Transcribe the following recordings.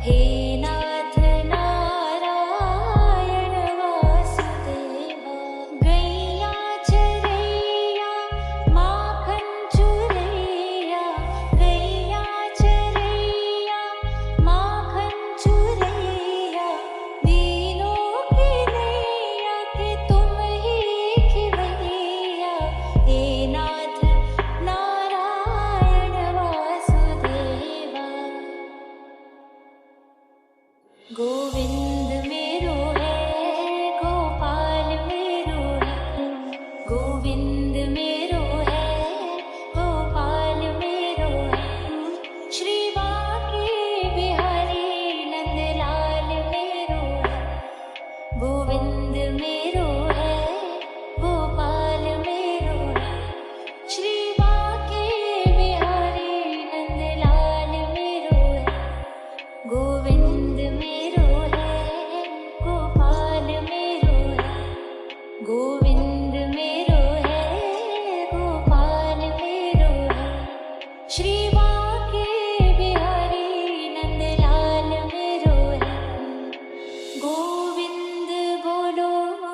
हे नाथ नारायण वासुदेवा। गैया चरैया माखन चुरैया, गैया चरैया माखन चुरैया। दीनों की नैया के तुम ही खिवैया। हे नाथ नारायण वासुदेवा। गोविंद मेरो है, गोपाल मेरो है। गोविंद मेरो है, गोपाल मेरो है। श्री बांके बिहारी नंदलाल मेरो है। गोविंद मेरो है, गोपाल मेरो है। श्री बांके बिहारी नंदलाल मेरो है। गोविंद मेरो है, गोपाल मेरो है। गोविंद मेरो है, गोपाल मेरो है। श्री बांके बिहारी नंदलाल मेरो है। गोविंद बोलो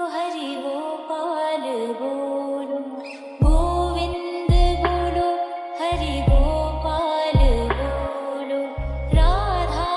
हरि गोपाल बोलो। गोविंद बोलो हरि गोपाल बोलो। राधा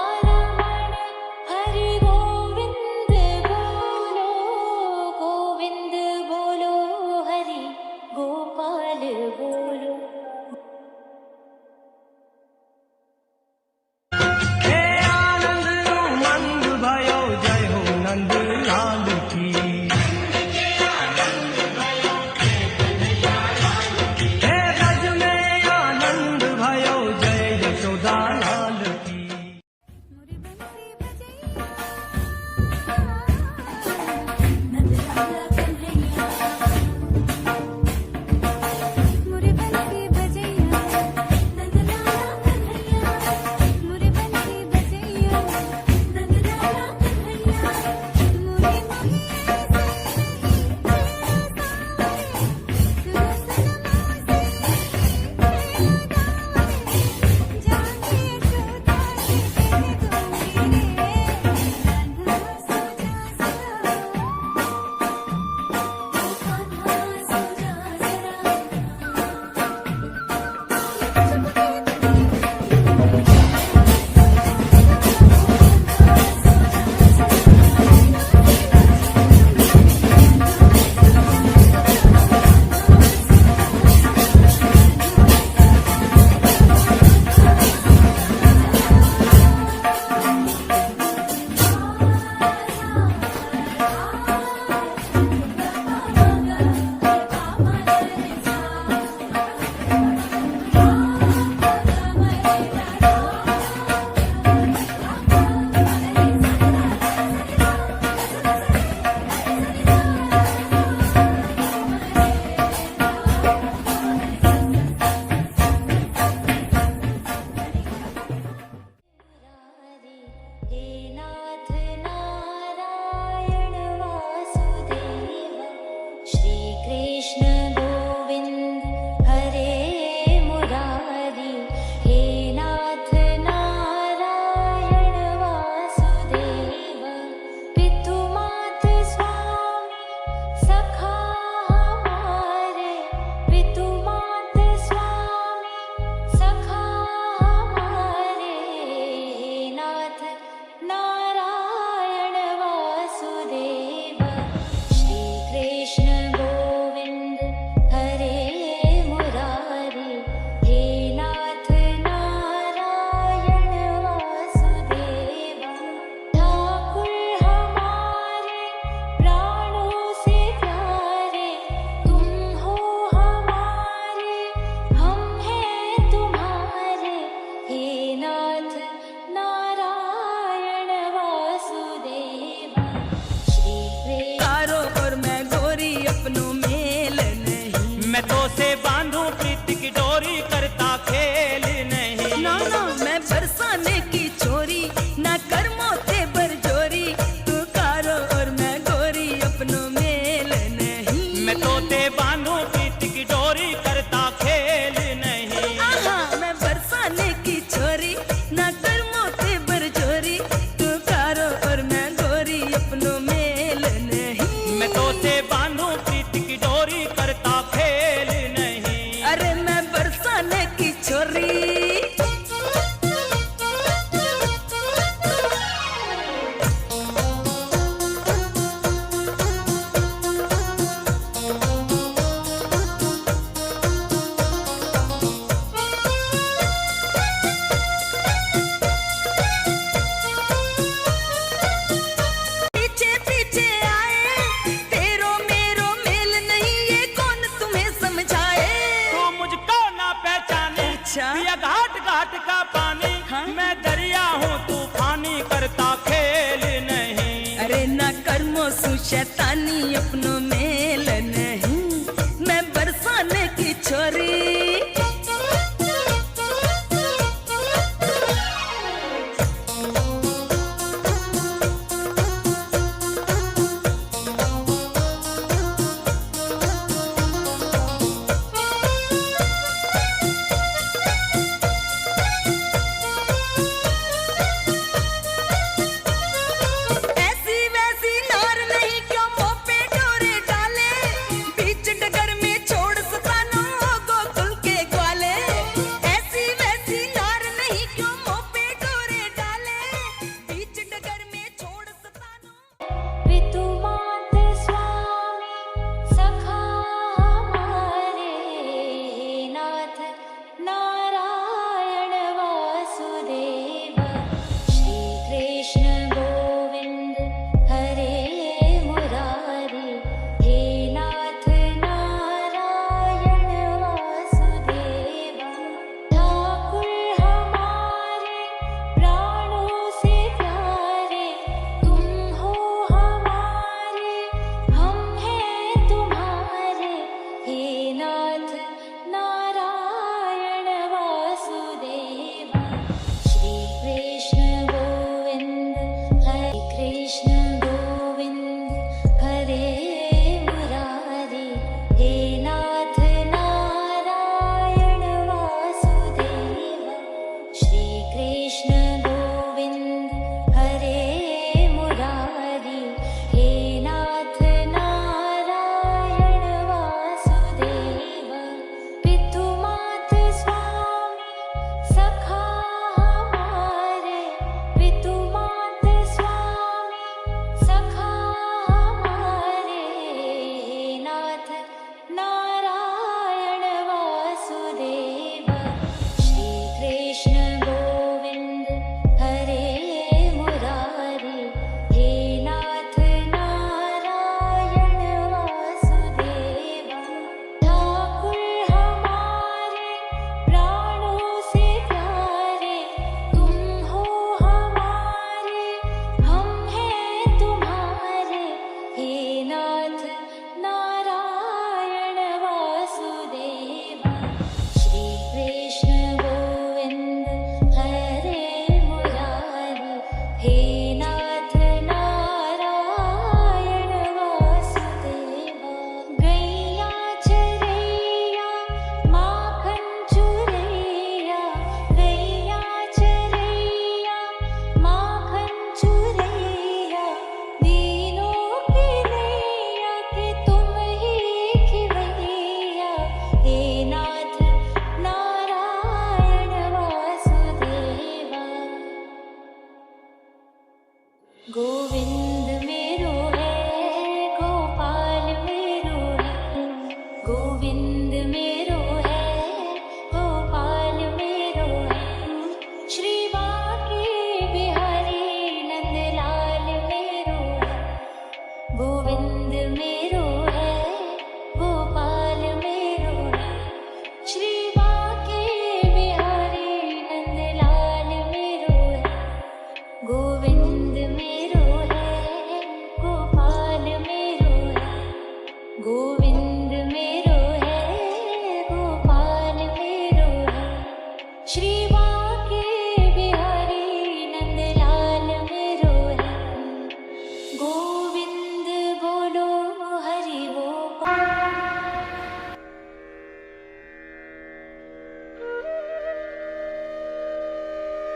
अपनों मेल नहीं, मैं बरसाने की छोरी।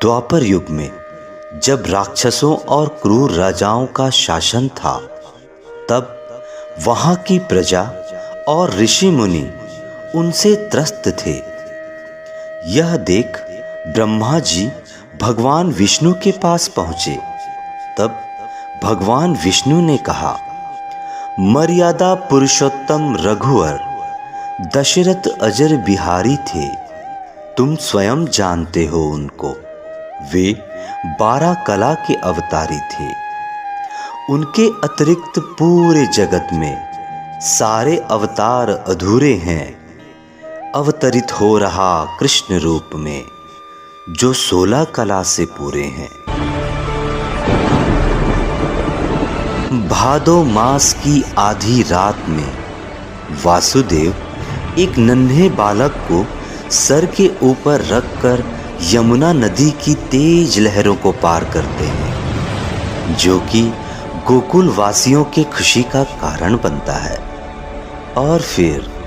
द्वापर युग में जब राक्षसों और क्रूर राजाओं का शासन था, तब वहां की प्रजा और ऋषि मुनि उनसे त्रस्त थे। यह देख ब्रह्मा जी भगवान विष्णु के पास पहुंचे। तब भगवान विष्णु ने कहा, मर्यादा पुरुषोत्तम रघुवर दशरथ अजर बिहारी थे, तुम स्वयं जानते हो उनको। वे 12 कला के अवतारी थे। उनके अतिरिक्त पूरे जगत में सारे अवतार अधूरे हैं। अवतरित हो रहा कृष्ण रूप में जो 16 कला से पूरे हैं। भादो मास की आधी रात में वासुदेव एक नन्हे बालक को सर के ऊपर रखकर यमुना नदी की तेज लहरों को पार करते हैं, जो कि गोकुल वासियों के खुशी का कारण बनता है। और फिर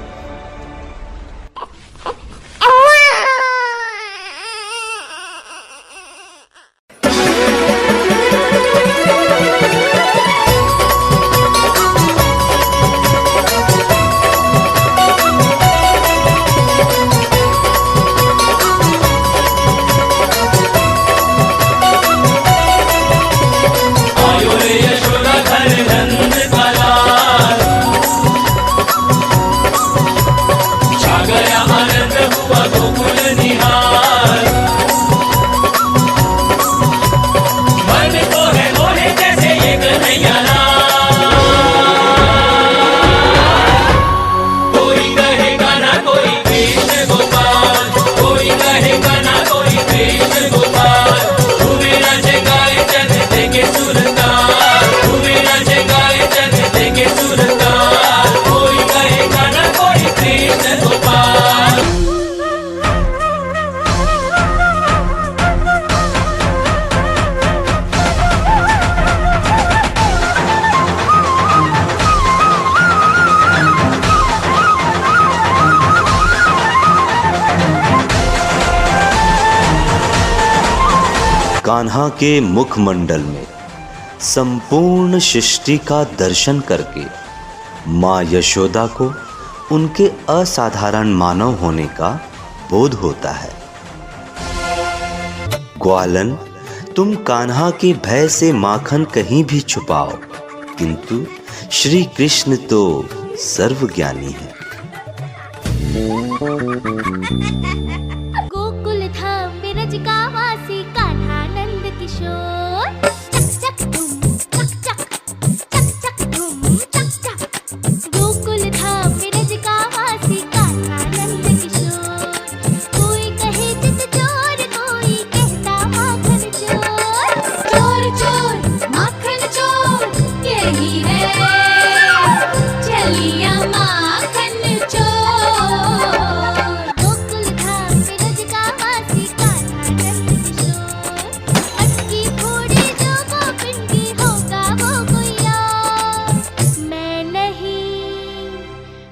कान्हा के मुखमंडल में संपूर्ण सृष्टि का दर्शन करके माँ यशोदा को उनके असाधारण मानव होने का बोध होता है। ग्वालन, तुम कान्हा के भय से माखन कहीं भी छुपाओ, किंतु श्री कृष्ण तो सर्वज्ञानी है। गोकुल धाम बिरज का वासी कान्हा नंद किशोर, चक चक धूम चक चक, चक चक धूम चक चक। गोकुल धाम बिरज का वासी कान्हा नंद किशोर, कोई कहे चित चोर, कोई कहता माखन चोर। चोर चोर माखन चोर यही है, चलिया माखन चोर। गोकुल धाम बिरज का वासी कान्हा नंद किशोर, अटकी घोड़ी जो गोपिंडी होगा वो कोई और।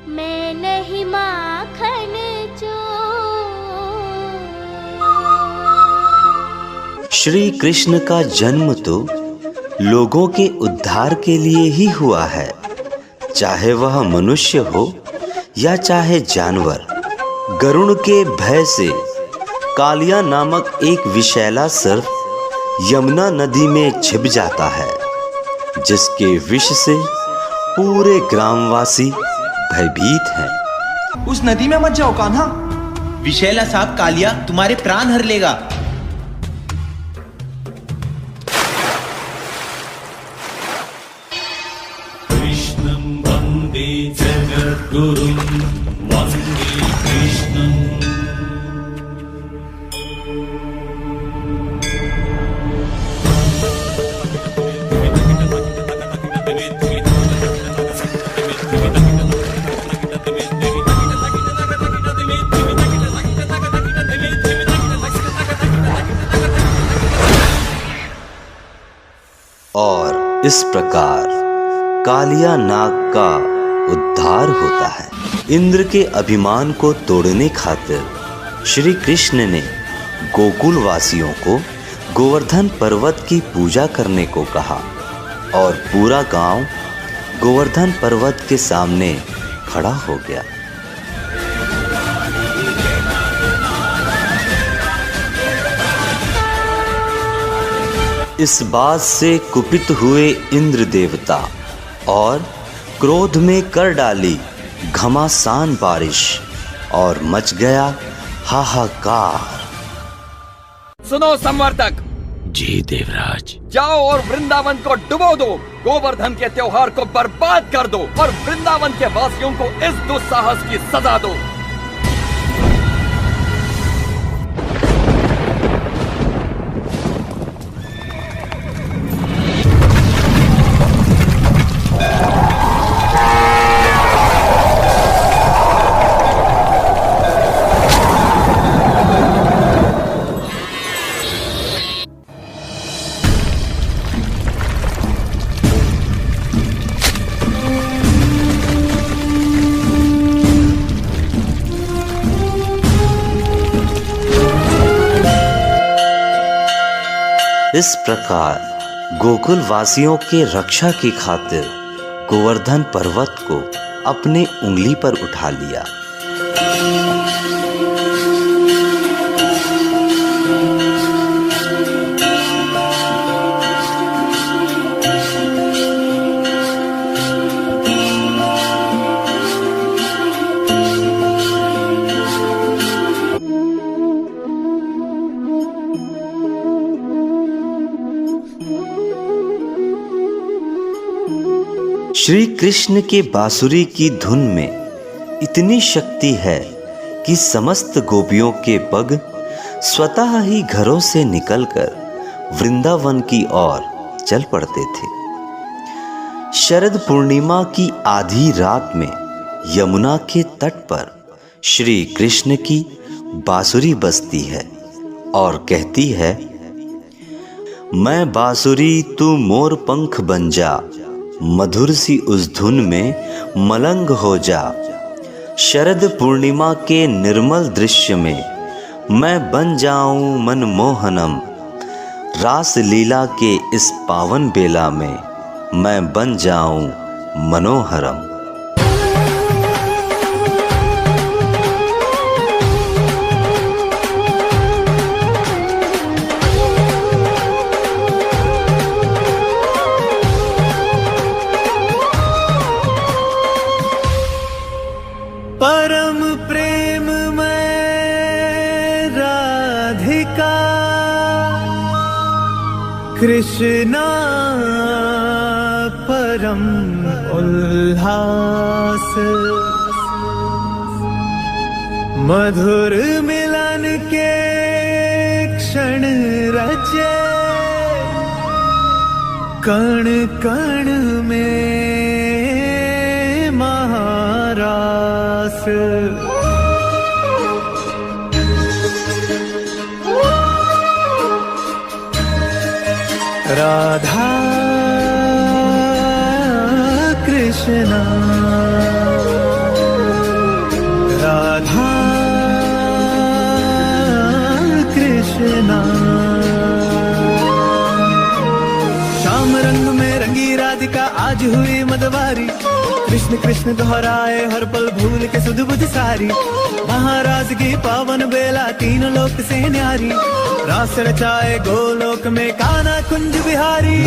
मैं नहीं माखन चोर। श्री कृष्ण का जन्म तो लोगों के उद्धार के लिए ही हुआ है, चाहे वह मनुष्य हो या चाहे जानवर। गरुड़ के भय से कालिया नामक एक विषैला सर्प यमुना नदी में छिप जाता है, जिसके विष से पूरे ग्रामवासी भयभीत हैं। उस नदी में मत जाओ कान्हा, विषैला सांप कालिया तुम्हारे प्राण हर लेगा। कृष्णं वन्दे जगद्गुरुं वन्दे कृष्णम्। और इस प्रकार कालिया नाग का उद्धार होता है। इंद्र के अभिमान को तोड़ने खातिर श्री कृष्ण ने गोकुल वासियों को गोवर्धन पर्वत की पूजा करने को कहा और पूरा गांव गोवर्धन पर्वत के सामने खड़ा हो गया। इस बात से कुपित हुए इंद्र देवता और क्रोध में कर डाली घमासान बारिश और मच गया हाहाकार। सुनो संवर्तक। जी देवराज। जाओ और वृंदावन को डुबो दो, गोवर्धन के त्योहार को बर्बाद कर दो और वृंदावन के वासियों को इस दुस्साहस की सजा दो। इस प्रकार गोकुल वासियों के रक्षा की खातिर गोवर्धन पर्वत को अपने उंगली पर उठा लिया। श्री कृष्ण के बांसुरी की धुन में इतनी शक्ति है कि समस्त गोपियों के पग स्वतः ही घरों से निकलकर वृंदावन की ओर चल पड़ते थे। शरद पूर्णिमा की आधी रात में यमुना के तट पर श्री कृष्ण की बांसुरी बजती है और कहती है, मैं बांसुरी तू मोर पंख बन जा, मधुर सी उस धुन में मलंग हो जा। शरद पूर्णिमा के निर्मल दृश्य में मैं बन जाऊं मनमोहनम, रास लीला के इस पावन बेला में मैं बन जाऊं मनोहरम। परम प्रेम में राधिका कृष्णा परम उल्लास, मधुर मिलन के क्षण रचे कण कण में महारास। राधा कृष्णा राधा कृष्णा। श्याम रंग में रंगी राधिका आज हुई मदवारी, कृष्ण कृष्ण दोहराए हर पल भूल के सुध बुध सारी। महाराज की पावन बेला तीन लोक से न्यारी, रास रचाए गोलोक में कान्हा कुंज बिहारी।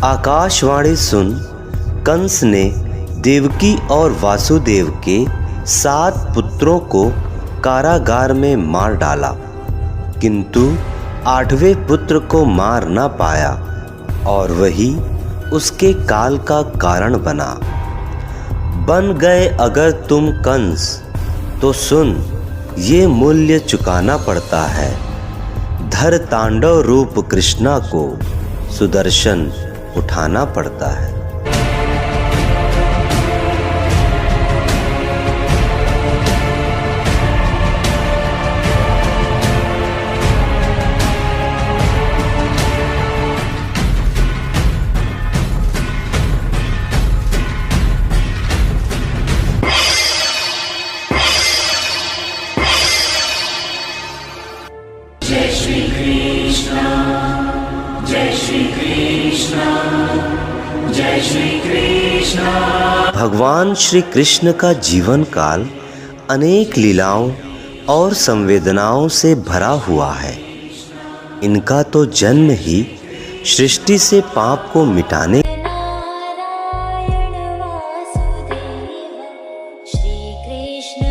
आकाशवाणी सुन कंस ने देवकी और वासुदेव के 7 पुत्रों को कारागार में मार डाला, किंतु 8वें पुत्र को मार न पाया और वही उसके काल का कारण बना। बन गए अगर तुम कंस तो सुन, ये मूल्य चुकाना पड़ता है। धर तांडव रूप कृष्णा को सुदर्शन उठाना पड़ता है। जय श्री कृष्ण, जय श्री कृष्ण, जय श्री कृष्ण। भगवान श्री कृष्ण का जीवन काल अनेक लीलाओं और संवेदनाओं से भरा हुआ है। इनका तो जन्म ही सृष्टि से पाप को मिटाने नारायण वासुदेव श्री कृष्ण